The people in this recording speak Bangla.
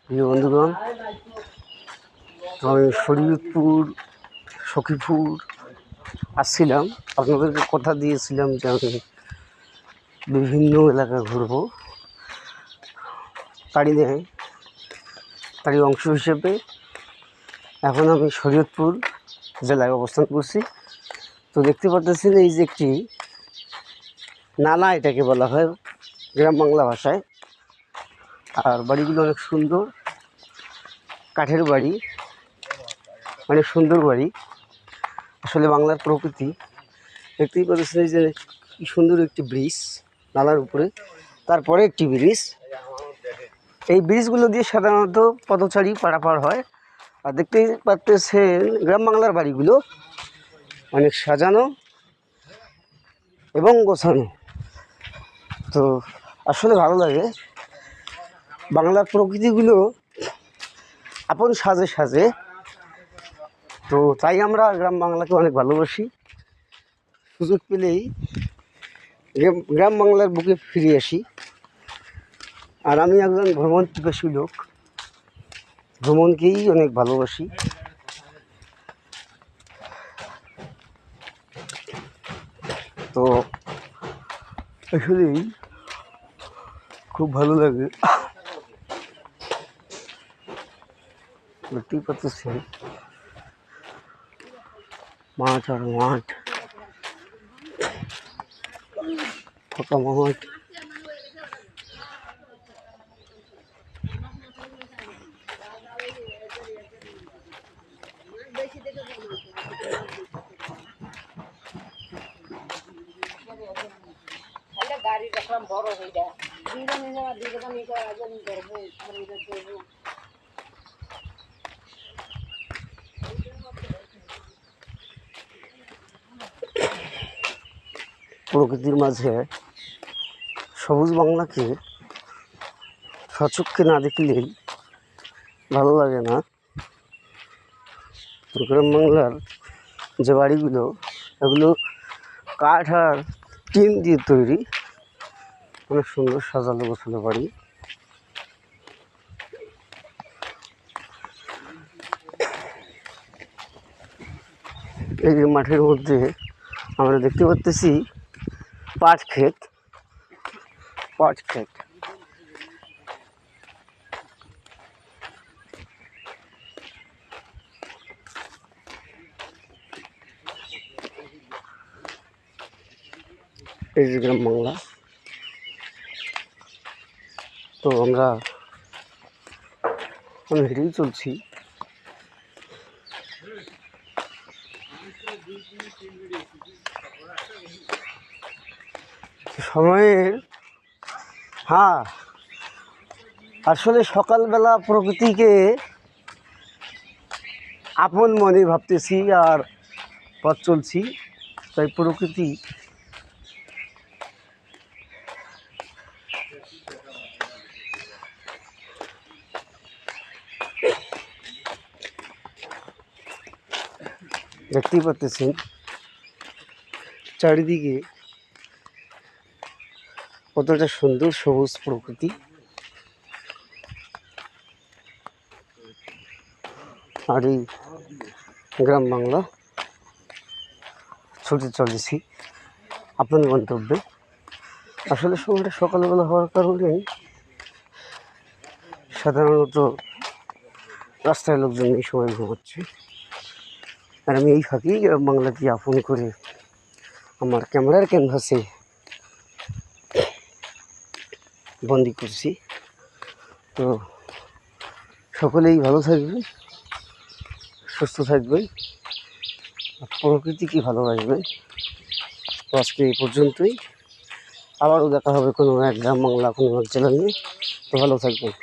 প্রিয় বন্ধুগণ, আমি শরীয়তপুর সখীপুর আসছিলাম। আপনাদেরকে কথা দিয়েছিলাম যে আমি বিভিন্ন এলাকা ঘুরবো। তারই অংশ হিসেবে এখন আমি শরীয়তপুর জেলায় অবস্থান করছি। তো দেখতে পাচ্ছেন এই যে একটি নালা, এটাকে বলা হয় গ্রাম বাংলা ভাষায়। আর বাড়িগুলো অনেক সুন্দর, কাঠের বাড়ি, অনেক সুন্দর বাড়ি। আসলে বাংলার প্রকৃতি দেখতেই পাচ্ছেন যে কি সুন্দর একটি ব্রিজ নালার উপরে, তারপরে একটি ব্রিজ। এই ব্রিজগুলো দিয়ে সাধারণত পথচারী পারাপার হয়। আর দেখতেই পাচ্ছেন গ্রাম বাংলার বাড়িগুলো অনেক সাজানো এবং গোছানো। তো আসলে ভালো লাগে বাংলার প্রকৃতিগুলো আপন সাজে সাজে। তো তাই আমরা গ্রাম বাংলাকে অনেক ভালোবাসি। সুযোগ পেলেই গ্রাম বাংলার বুকে ফিরে আসি। আর আমি একজন ভ্রমণ পিপাসী লোক, ভ্রমণকেই অনেক ভালোবাসি। তো আসলেই খুব ভালো লাগে। দেখতেই পাচ্ছেন মাঠ আর মাঠ, ফাঁকা মাঠ। গাড়ি দেখলাম বড় হয়ে যায়। প্রকৃতির মাঝে সবুজ বাংলাকে সচক্ষে না দেখলেই ভালো লাগে না। গ্রাম বাংলার যে বাড়িগুলো, এগুলো কাঠ আর টিন দিয়ে তৈরি, অনেক সুন্দর সাজানো গোছানো বাড়ি। এই যে মাঠের মধ্যে আমরা দেখতে পাচ্ছি পাট ক্ষেত। এই যে গ্রাম বাংলা। তো আমরা হেঁটেই চলছি। সময়ের আসলে সকালবেলা প্রকৃতিকে আপন মনে ভাবতেছি আর পথ চলছি। তাই প্রকৃতি দেখতেই পাচ্ছেন চারিদিকে কতটা সুন্দর সবুজ প্রকৃতি। আর এই গ্রাম বাংলা ছুটে চলেছি আপন গন্তব্যে। আসলে সময়টা সকালবেলা হওয়ার কারণে সাধারণত রাস্তায় লোকজন এই সময় ঘুমাচ্ছে। আর আমি এই ফাঁকেই গ্রাম বাংলাকে আপন করে আমার ক্যামেরার ক্যানভাসে বন্দি করছি। তো সকলেই ভালো থাকবেন, সুস্থ থাকবেন, প্রকৃতিকে ভালোবাসবেন। তো আজকে এই পর্যন্তই। আবারও দেখা হবে কোনো এক গ্রাম বাংলা কোনো এক জেলা নিয়ে। তো ভালো থাকবেন।